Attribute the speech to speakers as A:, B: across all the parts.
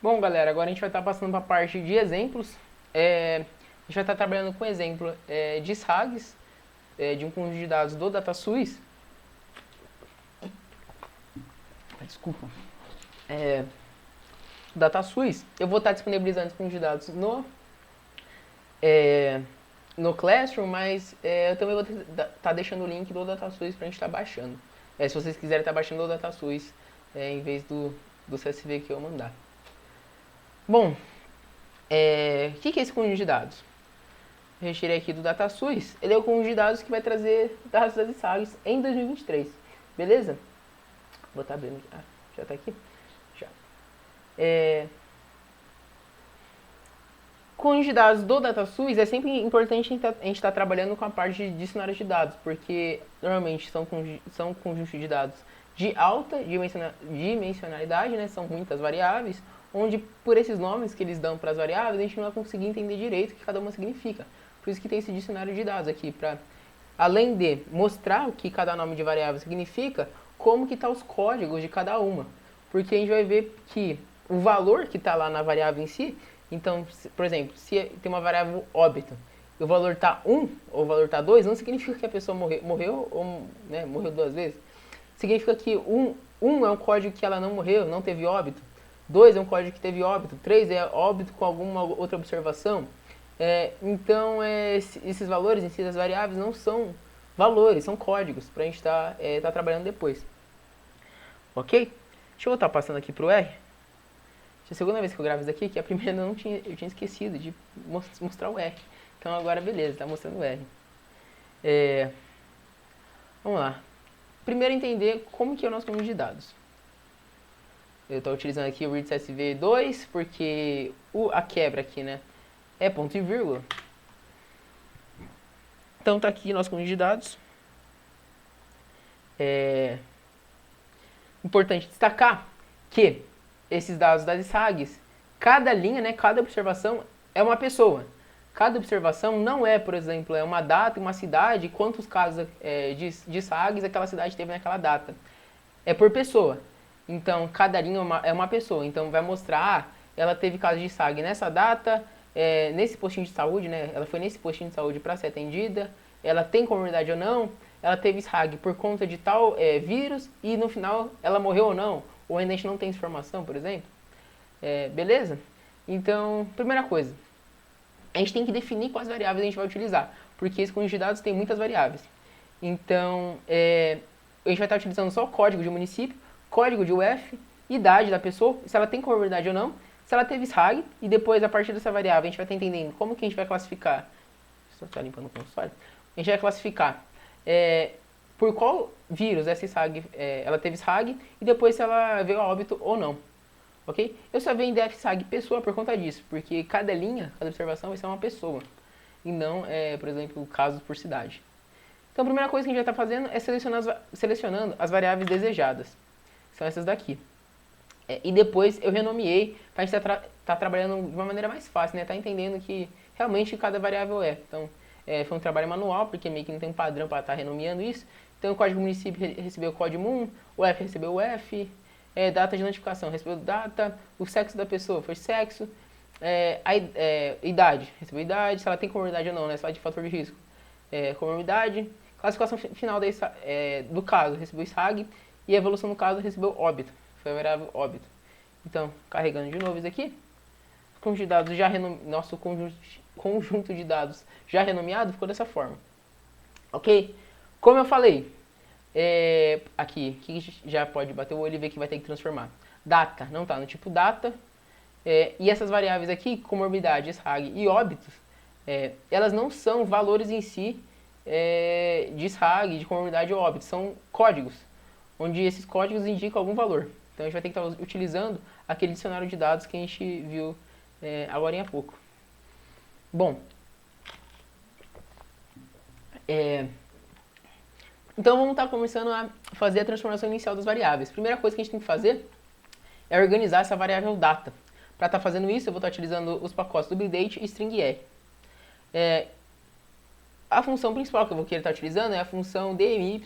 A: Bom, galera, agora a gente vai estar passando para a parte de exemplos. A gente vai estar trabalhando com exemplo de SAGs, de um conjunto de dados do DataSUS. Desculpa. DataSUS. Eu vou estar disponibilizando esse conjunto de dados no Classroom, mas eu também vou estar deixando o link do DataSUS para a gente estar baixando. Se vocês quiserem estar baixando o DataSUS em vez do CSV que eu mandar. Bom, o que é esse conjunto de dados? Eu retirei aqui do DataSUS. Ele é o conjunto de dados que vai trazer dados das SAGs em 2023. Beleza? Vou estar abrindo aqui. Já está aqui? Já. Conjunto de dados do DataSUS é sempre importante a gente estar trabalhando com a parte de dicionários de dados, porque normalmente são conjuntos de dados de alta dimensionalidade, né? São muitas variáveis, onde por esses nomes que eles dão para as variáveis, a gente não vai conseguir entender direito o que cada uma significa. Por isso que tem esse dicionário de dados aqui, para além de mostrar o que cada nome de variável significa, como que está os códigos de cada uma. Porque a gente vai ver que o valor que está lá na variável em si, então, por exemplo, se tem uma variável óbito, e o valor está 1 ou o valor está 2, não significa que a pessoa morreu ou morreu 2 vezes. Significa que 1 é um código que ela não morreu, não teve óbito. 2 é um código que teve óbito. 3 é óbito com alguma outra observação. Então, esses valores em si das variáveis não são valores, são códigos para a gente estar trabalhando depois. Ok? Deixa eu estar passando aqui para o R. É a segunda vez que eu gravo isso aqui, que a primeira eu tinha esquecido de mostrar o R. Então agora beleza, está mostrando o R. Vamos lá. Primeiro entender como que é o nosso conjunto de dados. Eu estou utilizando aqui o readCSV2 porque a quebra aqui, né, é ponto e vírgula. Então está aqui nosso conjunto de dados. Importante destacar que esses dados das SAGs, cada linha, né, cada observação é uma pessoa. Cada observação não é, por exemplo, uma data, uma cidade, quantos casos de SAGs aquela cidade teve naquela data. É por pessoa. Então, cada linha é uma pessoa. Então, vai mostrar, ela teve caso de SAG nessa data, nesse postinho de saúde, né? Ela foi nesse postinho de saúde para ser atendida, ela tem comorbidade ou não, ela teve SAG por conta de tal vírus e no final ela morreu ou não, ou ainda a gente não tem informação, por exemplo. Beleza? Então, primeira coisa, a gente tem que definir quais variáveis a gente vai utilizar, porque esse conjunto de dados tem muitas variáveis. Então, a gente vai estar utilizando só o código de município, código de UF, idade da pessoa, se ela tem comorbidade ou não, se ela teve SAG, e depois, a partir dessa variável, a gente vai estar entendendo como que a gente vai classificar. Só estar limpando o console. A gente vai classificar por qual vírus essa SAG, ela teve SAG, e depois se ela veio a óbito ou não. Ok? Eu só venho def SAG pessoa por conta disso, porque cada linha, cada observação vai ser uma pessoa, e não, por exemplo, casos por cidade. Então, a primeira coisa que a gente vai estar fazendo é selecionando as variáveis desejadas. São essas daqui. E depois eu renomeei para a gente estar trabalhando de uma maneira mais fácil, né? Tá entendendo que realmente cada variável é. Então, foi um trabalho manual, porque meio que não tem um padrão para estar renomeando isso. Então, o código município recebeu o código MUN, o F recebeu o F, data de notificação recebeu data, o sexo da pessoa foi sexo, idade recebeu idade, se ela tem comorbidade ou não, né? Se ela é de fator de risco, comorbidade. Classificação final do caso recebeu SAG e a evolução do caso recebeu óbito. Foi a variável óbito. Então, carregando de novo isso aqui. Conjunto de dados nosso conjunto de dados já renomeado ficou dessa forma. Ok? Como eu falei, aqui, que já pode bater o olho e ver que vai ter que transformar. Data, não está no tipo data. E essas variáveis aqui, comorbidade, SAG e óbitos, elas não são valores em si de SAG, de comorbidade ou óbito, são códigos, onde esses códigos indicam algum valor. Então a gente vai ter que estar utilizando aquele dicionário de dados que a gente viu agora há pouco. Bom, então vamos estar começando a fazer a transformação inicial das variáveis. Primeira coisa que a gente tem que fazer é organizar essa variável data. Para estar fazendo isso, eu vou estar utilizando os pacotes dubledate e string r. A função principal que eu vou querer estar utilizando é a função dmy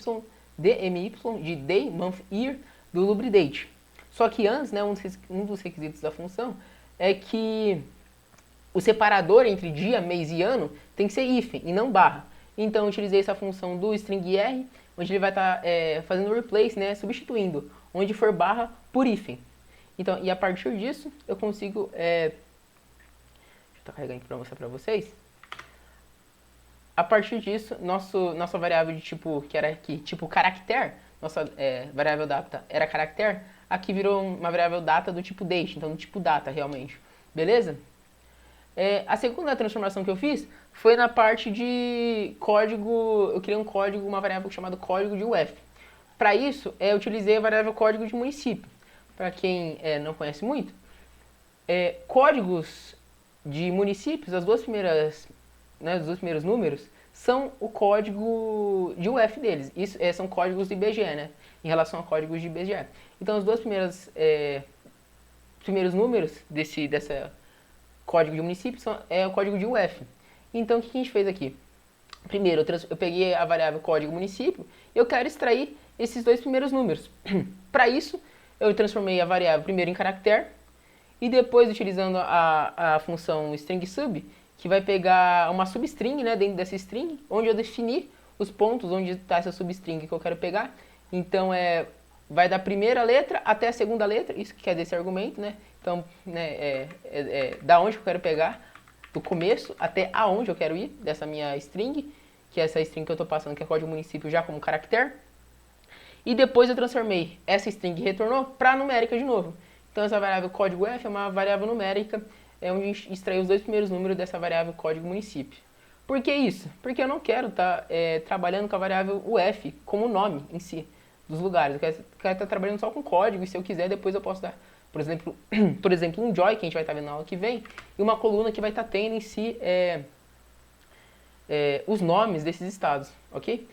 A: de day, month, year do dubledate. Só que antes, né, um dos requisitos da função é que o separador entre dia, mês e ano tem que ser hífen e não barra. Então eu utilizei essa função do string R, onde ele vai estar fazendo replace, né, substituindo onde for barra por hífen. Então, e a partir disso eu consigo... deixa eu estar carregando aqui para mostrar para vocês. A partir disso, nossa variável de tipo, que era aqui, tipo caractere, nossa variável data era caractere, aqui virou uma variável data do tipo date, então do tipo data realmente. Beleza? A segunda transformação que eu fiz foi na parte de código, eu criei um código, uma variável chamada código de UF. Para isso, eu utilizei a variável código de município. Para quem não conhece muito, códigos de municípios, as duas primeiras, né, os dois primeiros números, são o código de UF deles. Isso são códigos do IBGE, né? Em relação a códigos de IBGE. Então, os dois primeiros números dessa código de município é o código de UF. Então, o que a gente fez aqui? Primeiro, eu peguei a variável código município e eu quero extrair esses dois primeiros números. Para isso, eu transformei a variável primeiro em caractere e depois, utilizando a função string sub, que vai pegar uma substring, né, dentro dessa string, onde eu defini os pontos onde está essa substring que eu quero pegar. Então, vai da primeira letra até a segunda letra, isso que é desse argumento, né? Então, né, da onde eu quero pegar, do começo até aonde eu quero ir, dessa minha string, que é essa string que eu estou passando, que é código município já como caractere. E depois eu transformei essa string que retornou para numérica de novo. Então essa variável código F é uma variável numérica, onde a gente extrai os dois primeiros números dessa variável código município. Por que isso? Porque eu não quero estar trabalhando com a variável UF como nome em si dos lugares. Eu quero estar trabalhando só com código e se eu quiser depois eu posso dar, por exemplo, um joy que a gente vai estar vendo na aula que vem e uma coluna que vai estar tendo em si os nomes desses estados, ok?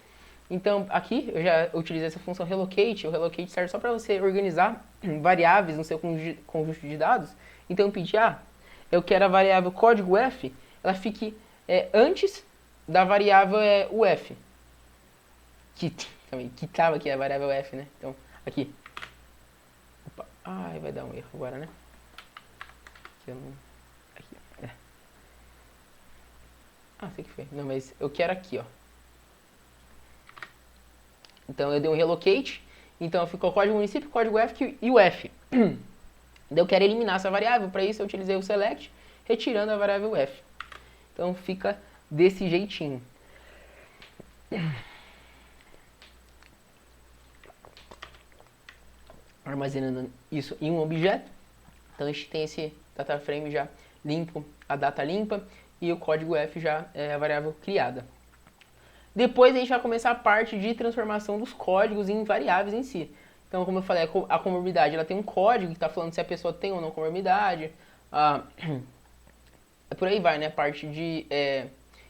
A: Então, aqui eu já utilizei essa função relocate. O relocate serve só para você organizar variáveis no seu conjunto de dados. Então, eu pedi, eu quero a variável código F, ela fique antes da variável UF. Que estava aqui a variável F, né? Então, aqui. Opa, vai dar um erro agora, né? Aqui eu não... Aqui, sei que foi. Não, mas eu quero aqui, ó. Então eu dei um relocate, então ficou código município, código F e o F. Daí eu quero eliminar essa variável, para isso eu utilizei o select, retirando a variável F. Então fica desse jeitinho. Armazenando isso em um objeto. Então a gente tem esse data frame já limpo, a data limpa, e o código F já é a variável criada. Depois a gente vai começar a parte de transformação dos códigos em variáveis em si. Então, como eu falei, a comorbidade ela tem um código que está falando se a pessoa tem ou não comorbidade. Por aí vai, né? A parte de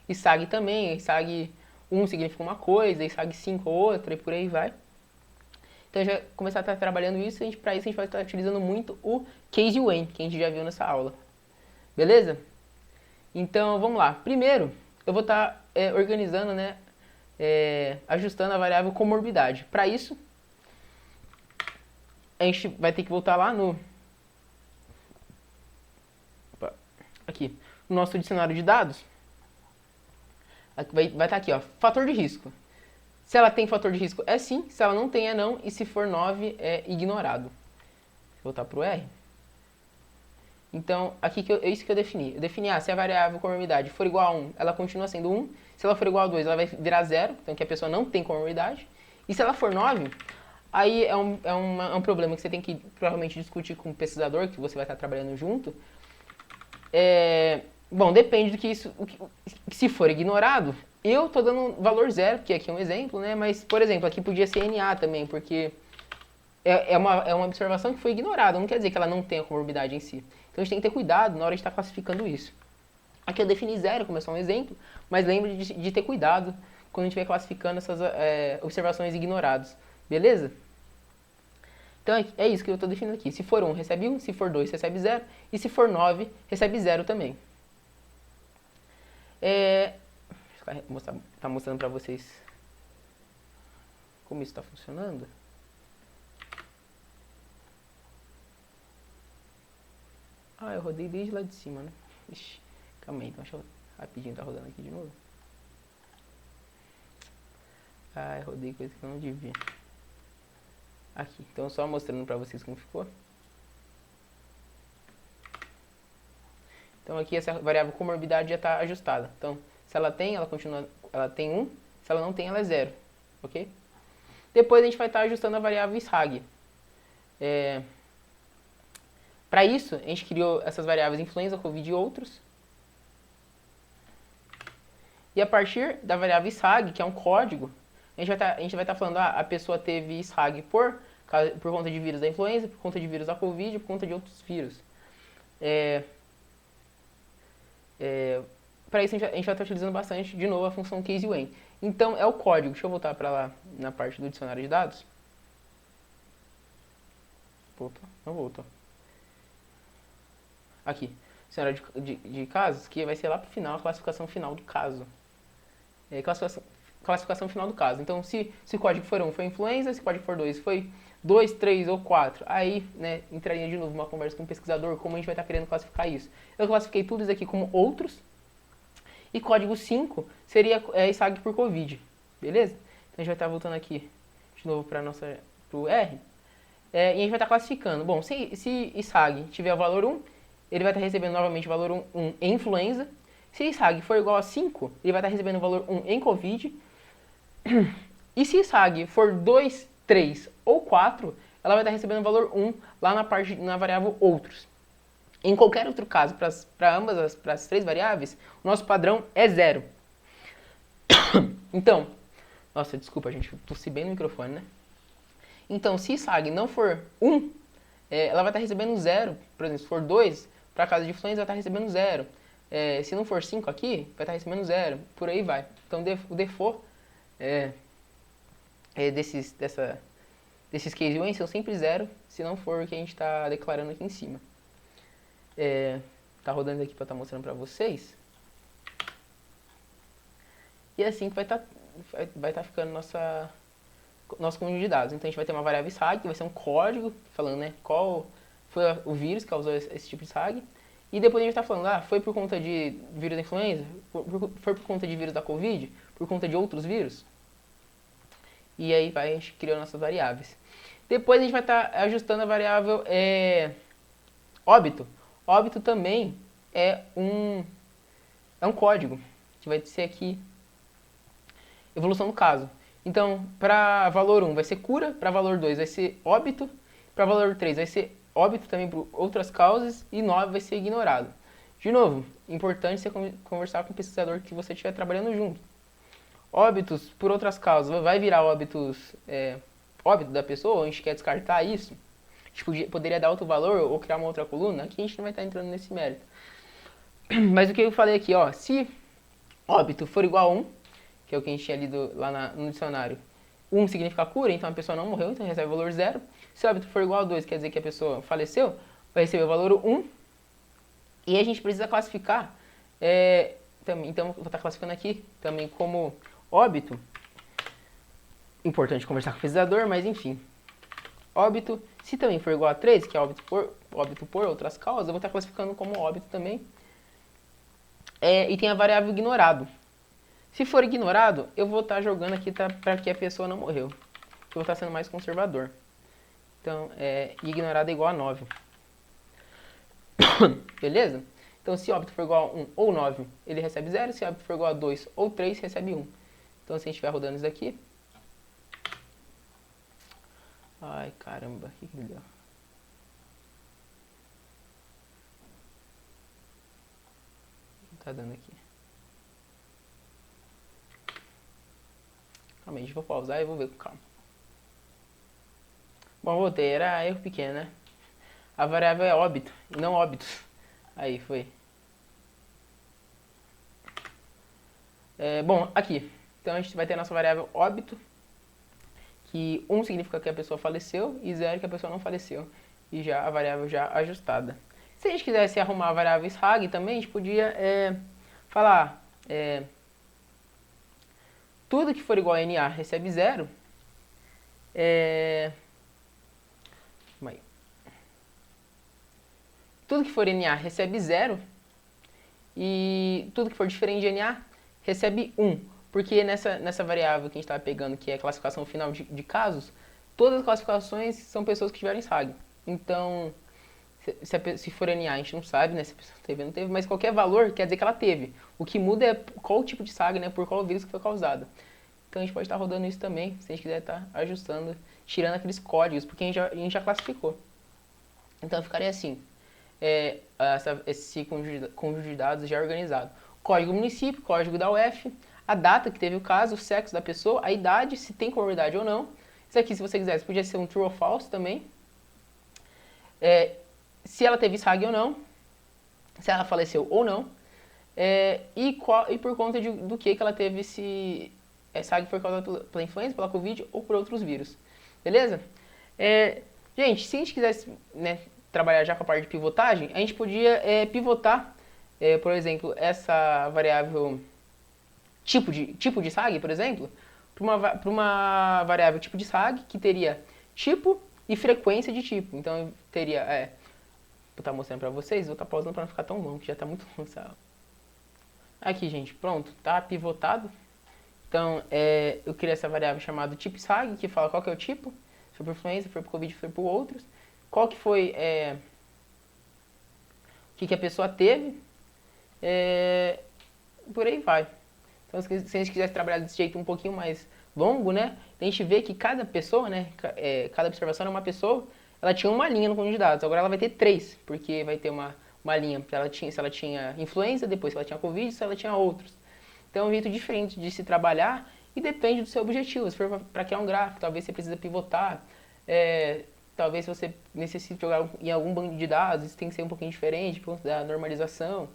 A: ISAG também. ISAG 1 significa uma coisa, ISAG 5 outra, e por aí vai. Então, já começar a estar trabalhando isso, para isso a gente vai estar utilizando muito o case when, que a gente já viu nessa aula. Beleza? Então, vamos lá. Primeiro, eu vou estar organizando, né? Ajustando a variável comorbidade. Para isso, a gente vai ter que voltar lá no nosso dicionário de dados. Vai estar aqui, ó, fator de risco. Se ela tem fator de risco é sim, se ela não tem é não, e se for 9 é ignorado. Vou voltar para o R. Então, aqui é isso que eu defini. Eu defini, se a variável comorbidade for igual a 1, ela continua sendo 1. Se ela for igual a 2, ela vai virar 0, então que a pessoa não tem comorbidade. E se ela for 9, aí é um problema que você tem que provavelmente discutir com o pesquisador, que você vai estar trabalhando junto. Bom, depende do que isso... Se for ignorado, eu estou dando valor 0, que aqui é um exemplo, né? Mas, por exemplo, aqui podia ser NA também, porque é uma observação que foi ignorada, não quer dizer que ela não tenha comorbidade em si. Então a gente tem que ter cuidado na hora de estar classificando isso. Aqui eu defini 0, como é só um exemplo, mas lembre de ter cuidado quando a gente estiver classificando essas observações ignoradas. Beleza? Então é isso que eu estou definindo aqui. Se for 1, recebe 1, se for 2, recebe 0, e se for 9, recebe 0 também. Tá mostrando para vocês como isso está funcionando. Ah, eu rodei desde lá de cima, né? Ixi, calma aí, então deixa eu rapidinho tá rodando aqui de novo. Ah, eu rodei coisa que eu não devia. Aqui, então só mostrando pra vocês como ficou. Então aqui essa variável comorbidade já está ajustada. Então, se ela tem, ela continua, ela tem 1. Se ela não tem, ela é 0. Ok? Depois a gente vai estar ajustando a variável SHAG. Para isso, a gente criou essas variáveis influenza, Covid e outros. E a partir da variável SHAG, que é um código, a gente vai estar falando, a pessoa teve SHAG por conta de vírus da influenza, por conta de vírus da Covid, por conta de outros vírus. Para isso a gente vai estar utilizando bastante, de novo, a função case-when. Então, é o código. Deixa eu voltar para lá na parte do dicionário de dados. Voltou? Não voltou. Aqui. Dicionário de casos, que vai ser lá para o final, a classificação final do caso. Classificação final do caso. Então, se o código for 1 foi influenza, se o código for 2 foi 2, 3 ou 4. Aí, né, entraria de novo uma conversa com o pesquisador, como a gente vai estar querendo classificar isso. Eu classifiquei tudo isso aqui como outros. E código 5 seria SHAG por Covid. Beleza? Então, a gente vai estar voltando aqui de novo para o R. E a gente vai estar classificando. Bom, se SHAG tiver o valor 1, ele vai estar recebendo novamente o valor 1 em influenza. Se SHAG for igual a 5, ele vai estar recebendo o valor 1 em Covid. E se SHAG for 2, 3 ou 4, ela vai estar recebendo o valor 1 lá na variável outros. Em qualquer outro caso, para ambas as três variáveis, o nosso padrão é 0. Então, nossa, desculpa, gente, eu tossi bem no microfone, né? Então, se SHAG não for 1, ela vai estar recebendo 0. Por exemplo, se for 2, para caso de influenza, vai estar recebendo 0. Se não for 5 aqui, vai estar recebendo 0. Por aí vai. Então, o default desses case when são sempre 0, se não for o que a gente está declarando aqui em cima. Tá rodando aqui para estar mostrando para vocês. E é assim que vai estar ficando nosso conjunto de dados. Então a gente vai ter uma variável SHAG, que vai ser um código falando, né, qual foi o vírus que causou esse tipo de SHAG. E depois a gente está falando, foi por conta de vírus da influenza, foi por conta de vírus da Covid, por conta de outros vírus. E aí a gente criou nossas variáveis. Depois a gente vai estar ajustando a variável óbito. Óbito também é um código, que vai ser aqui evolução do caso. Então, para valor 1 vai ser cura, para valor 2 vai ser óbito, para valor 3 vai ser óbito também por outras causas e 9 vai ser ignorado. De novo, importante você conversar com o pesquisador que você estiver trabalhando junto. Óbitos por outras causas, vai virar óbito da pessoa, ou a gente quer descartar isso? A gente poderia dar outro valor ou criar uma outra coluna? Aqui a gente não vai estar entrando nesse mérito. Mas o que eu falei aqui, se óbito for igual a 1, que é o que a gente tinha lido lá no dicionário, 1 significa cura, então a pessoa não morreu, então recebe o valor 0. Se óbito for igual a 2, quer dizer que a pessoa faleceu, vai receber o valor 1. E a gente precisa classificar, então vou estar classificando aqui também como óbito. Importante conversar com o pesquisador, mas enfim. Óbito, se também for igual a 3, que é óbito por outras causas, eu vou estar classificando como óbito também. E tem a variável ignorado. Se for ignorado, eu vou estar jogando aqui para que a pessoa não morreu. Eu vou estar sendo mais conservador. Então, ignorado é igual a 9. Beleza? Então, se óbito for igual a 1 ou 9, ele recebe 0. Se óbito for igual a 2 ou 3, recebe 1. Então, se a gente estiver rodando isso daqui... Ai, caramba, que deu? Tá dando aqui. Calma aí, vou pausar e vou ver com calma. Bom, voltei, era erro pequeno, né? A variável é óbito, e não óbitos. Aí, foi. Bom, aqui. Então a gente vai ter a nossa variável óbito, que 1 significa que a pessoa faleceu e 0 que a pessoa não faleceu. E já a variável já ajustada. Se a gente quisesse arrumar a variável SHAG também, a gente podia falar tudo que for igual a NA recebe 0. tudo que for NA recebe 0 e tudo que for diferente de NA recebe 1. Porque nessa variável que a gente estava pegando, que é a classificação final de casos, todas as classificações são pessoas que tiveram SAG. Então, se for NA, a gente não sabe, né, se a pessoa teve ou não teve, mas qualquer valor quer dizer que ela teve. O que muda é qual o tipo de SAG, né, por qual vírus que foi causado. Então a gente pode estar rodando isso também, se a gente quiser estar ajustando, tirando aqueles códigos, porque a gente já classificou. Então ficaria assim, esse conjunto de dados já organizado. Código do município, código da UF, a data que teve o caso, o sexo da pessoa, a idade, se tem comorbidade ou não. Isso aqui, se você quisesse, podia ser um true ou false também. Se ela teve SAG ou não, se ela faleceu ou não, e por conta do que ela teve esse SAG foi causado pela influenza, pela Covid ou por outros vírus. Beleza? Gente, se a gente quisesse, né, trabalhar já com a parte de pivotagem, a gente podia pivotar, por exemplo, essa variável tipo de SAG, por exemplo, para uma variável tipo de SAG que teria tipo e frequência de tipo. Então, teria... vou estar mostrando para vocês, vou estar pausando para não ficar tão longo, que já está muito longo essa aula. Aqui, gente, pronto, tá pivotado. Então, eu criei essa variável chamada tipo SAG, que fala qual que é o tipo, se foi por influenza, se foi por Covid, se foi por outros, qual que foi, o que a pessoa teve, por aí vai. Então, se a gente quisesse trabalhar desse jeito um pouquinho mais longo, né, a gente vê que cada pessoa, né, cada observação é uma pessoa, ela tinha uma linha no conjunto de dados, agora ela vai ter 3, porque vai ter uma linha se ela tinha influenza, depois se ela tinha Covid, se ela tinha outros. Então é um jeito diferente de se trabalhar e depende do seu objetivo. Se for para criar um gráfico, talvez você precisa pivotar, talvez você necessite jogar em algum banco de dados, isso tem que ser um pouquinho diferente, por conta da normalização.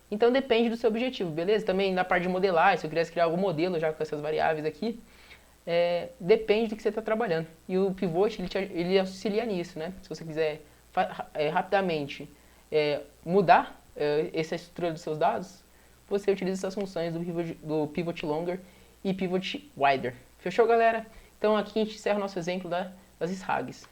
A: Então depende do seu objetivo, beleza? Também na parte de modelagem, se eu quisesse criar algum modelo já com essas variáveis aqui, depende do que você está trabalhando. E o pivot, ele auxilia nisso, né? Se você quiser rapidamente mudar essa estrutura dos seus dados, você utiliza essas funções do pivot longer e pivot wider. Fechou, galera? Então aqui a gente encerra o nosso exemplo das SRAGs.